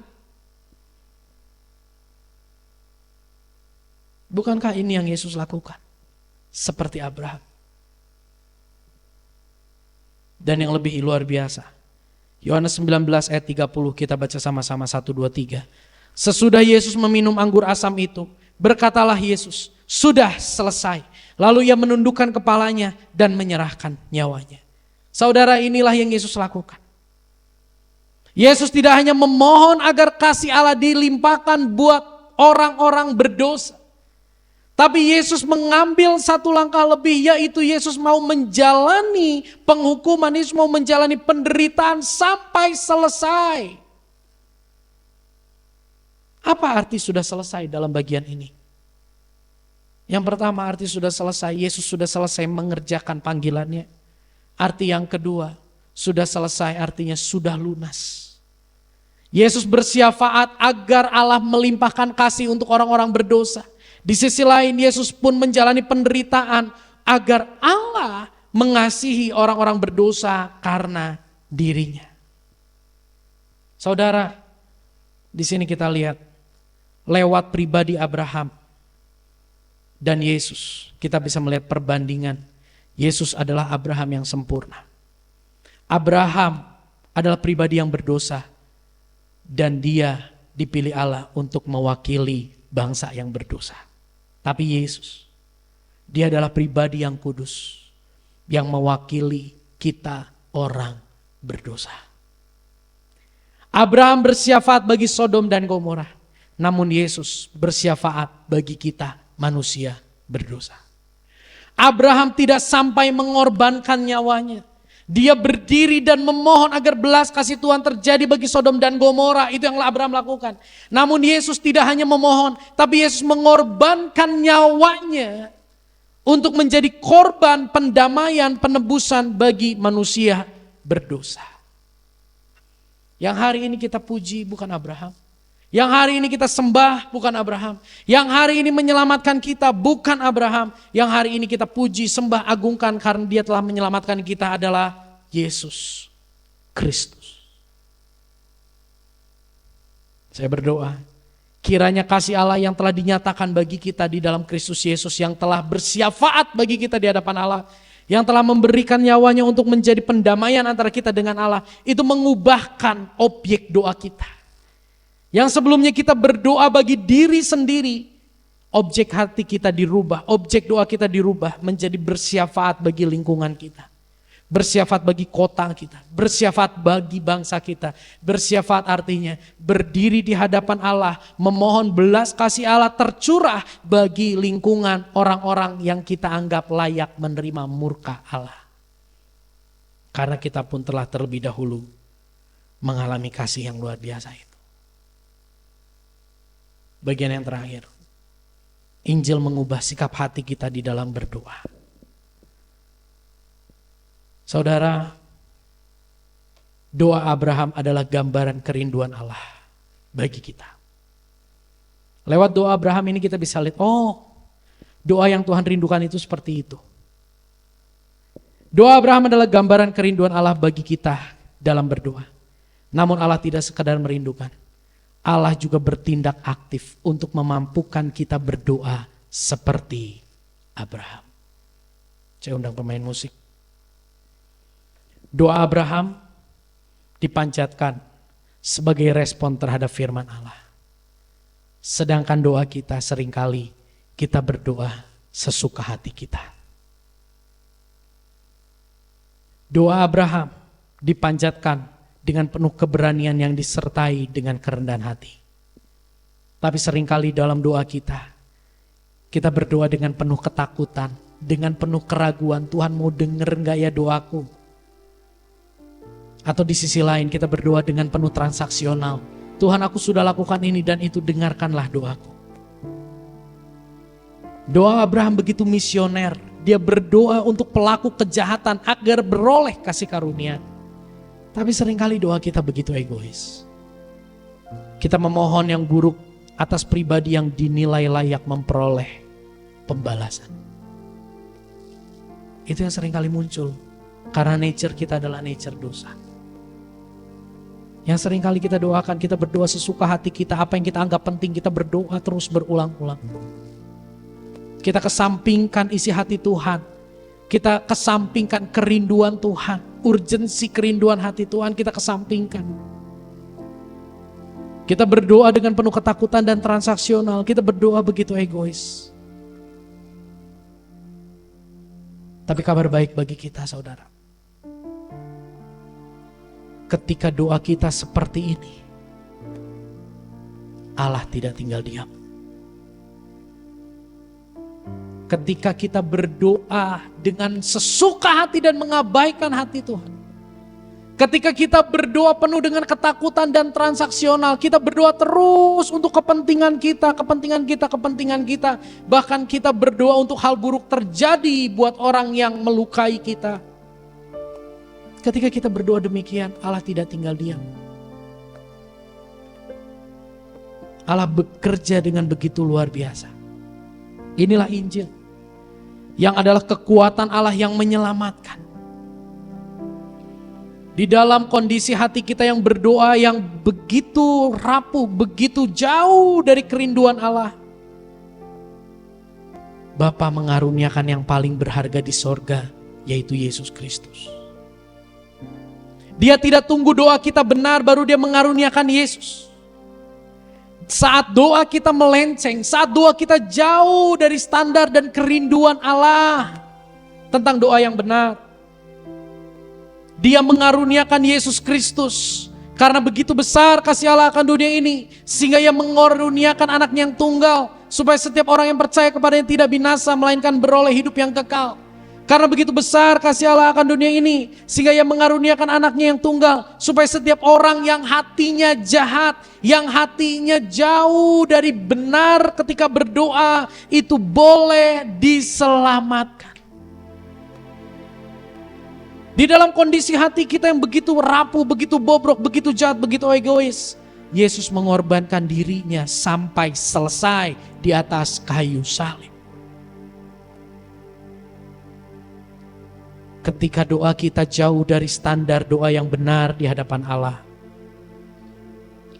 Bukankah ini yang Yesus lakukan? Seperti Abraham. Dan yang lebih luar biasa, Yohanes 19 ayat 30, kita baca sama-sama 1, 2, 3. Sesudah Yesus meminum anggur asam itu, berkatalah Yesus, sudah selesai. Lalu ia menundukkan kepalanya dan menyerahkan nyawanya. Saudara, inilah yang Yesus lakukan. Yesus tidak hanya memohon agar kasih Allah dilimpahkan buat orang-orang berdosa. Tapi Yesus mengambil satu langkah lebih, yaitu Yesus mau menjalani penghukuman, Yesus mau menjalani penderitaan sampai selesai. Apa arti sudah selesai dalam bagian ini? Yang pertama, arti sudah selesai, Yesus sudah selesai mengerjakan panggilannya. Arti yang kedua, sudah selesai artinya sudah lunas. Yesus bersyafaat agar Allah melimpahkan kasih untuk orang-orang berdosa. Di sisi lain Yesus pun menjalani penderitaan agar Allah mengasihi orang-orang berdosa karena dirinya. Saudara, di sini kita lihat lewat pribadi Abraham dan Yesus, kita bisa melihat perbandingan. Yesus adalah Abraham yang sempurna. Abraham adalah pribadi yang berdosa dan dia dipilih Allah untuk mewakili bangsa yang berdosa. Tapi Yesus, dia adalah pribadi yang kudus, yang mewakili kita orang berdosa. Abraham bersyafaat bagi Sodom dan Gomora, namun Yesus bersyafaat bagi kita manusia berdosa. Abraham tidak sampai mengorbankan nyawanya. Dia berdiri dan memohon agar belas kasih Tuhan terjadi bagi Sodom dan Gomora. Itu yang Abraham lakukan. Namun Yesus tidak hanya memohon, tapi Yesus mengorbankan nyawanya untuk menjadi korban pendamaian, penebusan bagi manusia berdosa. Yang hari ini kita puji bukan Abraham. Yang hari ini kita sembah bukan Abraham. Yang hari ini menyelamatkan kita bukan Abraham. Yang hari ini kita puji, sembah, agungkan karena dia telah menyelamatkan kita adalah Yesus Kristus. Saya berdoa, kiranya kasih Allah yang telah dinyatakan bagi kita di dalam Kristus Yesus, yang telah bersyafaat bagi kita di hadapan Allah, yang telah memberikan nyawanya untuk menjadi pendamaian antara kita dengan Allah, itu mengubahkan objek doa kita. Yang sebelumnya kita berdoa bagi diri sendiri, objek hati kita dirubah, objek doa kita dirubah menjadi bersyafaat bagi lingkungan kita. Bersyafaat bagi kota kita, bersyafaat bagi bangsa kita. Bersyafaat artinya berdiri di hadapan Allah, memohon belas kasih Allah tercurah bagi lingkungan orang-orang yang kita anggap layak menerima murka Allah. Karena kita pun telah terlebih dahulu mengalami kasih yang luar biasa itu. Bagian yang terakhir, Injil mengubah sikap hati kita di dalam berdoa. Saudara, doa Abraham adalah gambaran kerinduan Allah bagi kita. Lewat doa Abraham ini kita bisa lihat, doa yang Tuhan rindukan itu seperti itu. Doa Abraham adalah gambaran kerinduan Allah bagi kita dalam berdoa. Namun Allah tidak sekadar merindukan. Allah juga bertindak aktif untuk memampukan kita berdoa seperti Abraham. Saya undang pemain musik. Doa Abraham dipanjatkan sebagai respon terhadap firman Allah. Sedangkan doa kita seringkali kita berdoa sesuka hati kita. Doa Abraham dipanjatkan dengan penuh keberanian yang disertai dengan kerendahan hati. Tapi seringkali dalam doa kita berdoa dengan penuh ketakutan, dengan penuh keraguan, Tuhan mau denger gak ya doaku? Atau di sisi lain kita berdoa dengan penuh transaksional, Tuhan aku sudah lakukan ini dan itu, dengarkanlah doaku. Doa Abraham begitu misioner, dia berdoa untuk pelaku kejahatan agar beroleh kasih karunia. Tapi seringkali doa kita begitu egois. Kita memohon yang buruk atas pribadi yang dinilai layak memperoleh pembalasan. Itu yang seringkali muncul. Karena nature kita adalah nature dosa. Yang seringkali kita doakan, kita berdoa sesuka hati kita. Apa yang kita anggap penting, kita berdoa terus berulang-ulang. Kita kesampingkan isi hati Tuhan. Kita kesampingkan kerinduan Tuhan. Urgensi kerinduan hati Tuhan kita kesampingkan. Kita berdoa dengan penuh ketakutan dan transaksional. Kita berdoa begitu egois. Tapi kabar baik bagi kita saudara. Ketika doa kita seperti ini, Allah tidak tinggal diam. Ketika kita berdoa dengan sesuka hati dan mengabaikan hati Tuhan. Ketika kita berdoa penuh dengan ketakutan dan transaksional, kita berdoa terus untuk kepentingan kita. Bahkan kita berdoa untuk hal buruk terjadi buat orang yang melukai kita. Ketika kita berdoa demikian, Allah tidak tinggal diam. Allah bekerja dengan begitu luar biasa. Inilah Injil, yang adalah kekuatan Allah yang menyelamatkan. Di dalam kondisi hati kita yang berdoa yang begitu rapuh, begitu jauh dari kerinduan Allah, Bapa mengaruniakan yang paling berharga di sorga, yaitu Yesus Kristus. Dia tidak tunggu doa kita benar baru dia mengaruniakan Yesus. Saat doa kita melenceng, saat doa kita jauh dari standar dan kerinduan Allah tentang doa yang benar, Dia mengaruniakan Yesus Kristus. Karena begitu besar kasih Allah akan dunia ini, sehingga Ia mengaruniakan anaknya yang tunggal, supaya setiap orang yang percaya kepadanya tidak binasa, melainkan beroleh hidup yang kekal. Karena begitu besar kasih Allah akan dunia ini, sehingga Ia mengaruniakan anaknya yang tunggal, supaya setiap orang yang hatinya jahat, yang hatinya jauh dari benar ketika berdoa, itu boleh diselamatkan. Di dalam kondisi hati kita yang begitu rapuh, begitu bobrok, begitu jahat, begitu egois, Yesus mengorbankan dirinya sampai selesai di atas kayu salib. Ketika doa kita jauh dari standar doa yang benar di hadapan Allah,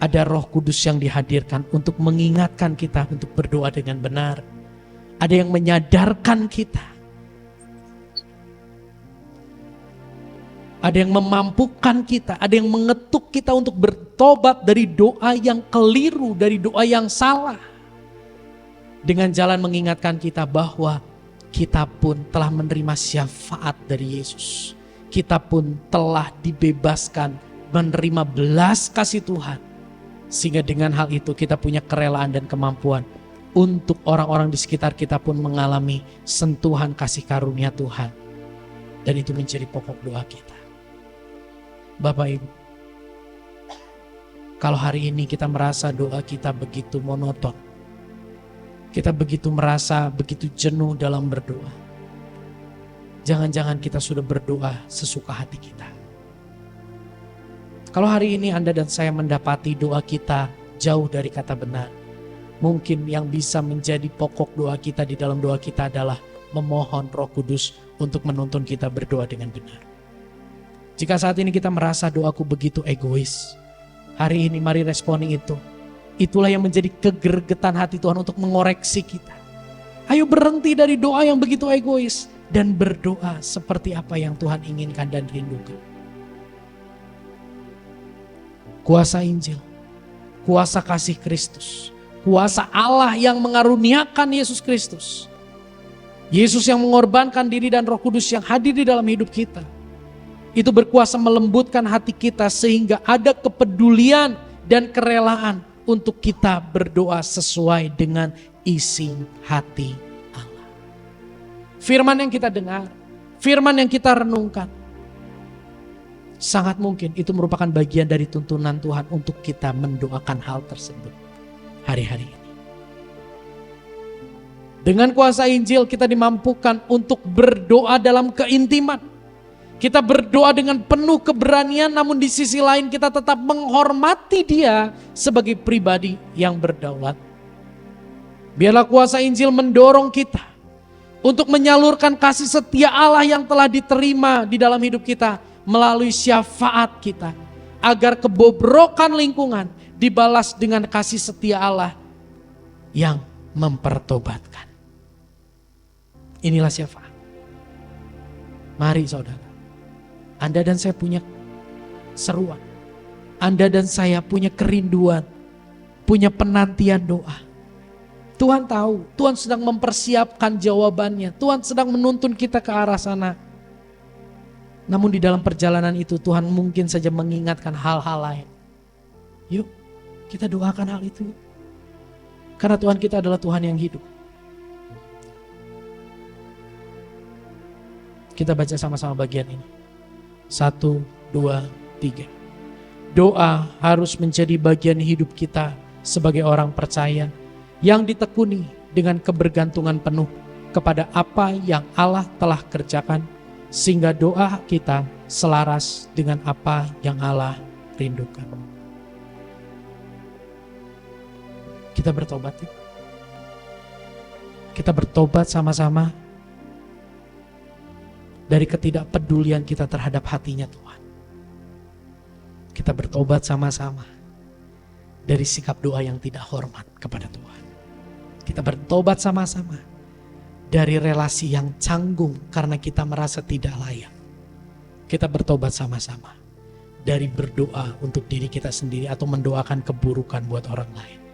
ada Roh Kudus yang dihadirkan untuk mengingatkan kita untuk berdoa dengan benar. Ada yang menyadarkan kita. Ada yang memampukan kita, ada yang mengetuk kita untuk bertobat dari doa yang keliru, dari doa yang salah. Dengan jalan mengingatkan kita bahwa kita pun telah menerima syafaat dari Yesus. Kita pun telah dibebaskan, menerima belas kasih Tuhan. Sehingga dengan hal itu kita punya kerelaan dan kemampuan untuk orang-orang di sekitar kita pun mengalami sentuhan kasih karunia Tuhan. Dan itu menjadi pokok doa kita. Bapak Ibu, kalau hari ini kita merasa doa kita begitu monoton, kita begitu merasa begitu jenuh dalam berdoa, jangan-jangan kita sudah berdoa sesuka hati kita. Kalau hari ini Anda dan saya mendapati doa kita jauh dari kata benar, mungkin yang bisa menjadi pokok doa kita di dalam doa kita adalah memohon Roh Kudus untuk menuntun kita berdoa dengan benar. Jika saat ini kita merasa doaku begitu egois, hari ini mari responi itu. Itulah yang menjadi kegergetan hati Tuhan untuk mengoreksi kita. Ayo berhenti dari doa yang begitu egois dan berdoa seperti apa yang Tuhan inginkan dan rindukan. Kuasa Injil, kuasa kasih Kristus, kuasa Allah yang mengaruniakan Yesus Kristus. Yesus yang mengorbankan diri dan Roh Kudus yang hadir di dalam hidup kita. Itu berkuasa melembutkan hati kita sehingga ada kepedulian dan kerelaan untuk kita berdoa sesuai dengan isi hati Allah. Firman yang kita dengar, firman yang kita renungkan, sangat mungkin itu merupakan bagian dari tuntunan Tuhan untuk kita mendoakan hal tersebut hari-hari ini. Dengan kuasa Injil kita dimampukan untuk berdoa dalam keintiman. Kita berdoa dengan penuh keberanian, namun di sisi lain kita tetap menghormati Dia sebagai pribadi yang berdaulat. Biarlah kuasa Injil mendorong kita untuk menyalurkan kasih setia Allah yang telah diterima di dalam hidup kita melalui syafaat kita, agar kebobrokan lingkungan dibalas dengan kasih setia Allah yang mempertobatkan. Inilah syafaat. Mari saudara, Anda dan saya punya seruan. Anda dan saya punya kerinduan, punya penantian doa. Tuhan tahu, Tuhan sedang mempersiapkan jawabannya. Tuhan sedang menuntun kita ke arah sana. Namun di dalam perjalanan itu Tuhan mungkin saja mengingatkan hal-hal lain. Yuk, kita doakan hal itu. Karena Tuhan kita adalah Tuhan yang hidup. Kita baca sama-sama bagian ini. 1, 2, 3. Doa harus menjadi bagian hidup kita sebagai orang percaya yang ditekuni dengan kebergantungan penuh kepada apa yang Allah telah kerjakan, sehingga doa kita selaras dengan apa yang Allah rindukan. Kita bertobat yuk. Kita bertobat sama-sama dari ketidakpedulian kita terhadap hatinya Tuhan. Kita bertobat sama-sama dari sikap doa yang tidak hormat kepada Tuhan. Kita bertobat sama-sama dari relasi yang canggung karena kita merasa tidak layak. Kita bertobat sama-sama dari berdoa untuk diri kita sendiri atau mendoakan keburukan buat orang lain.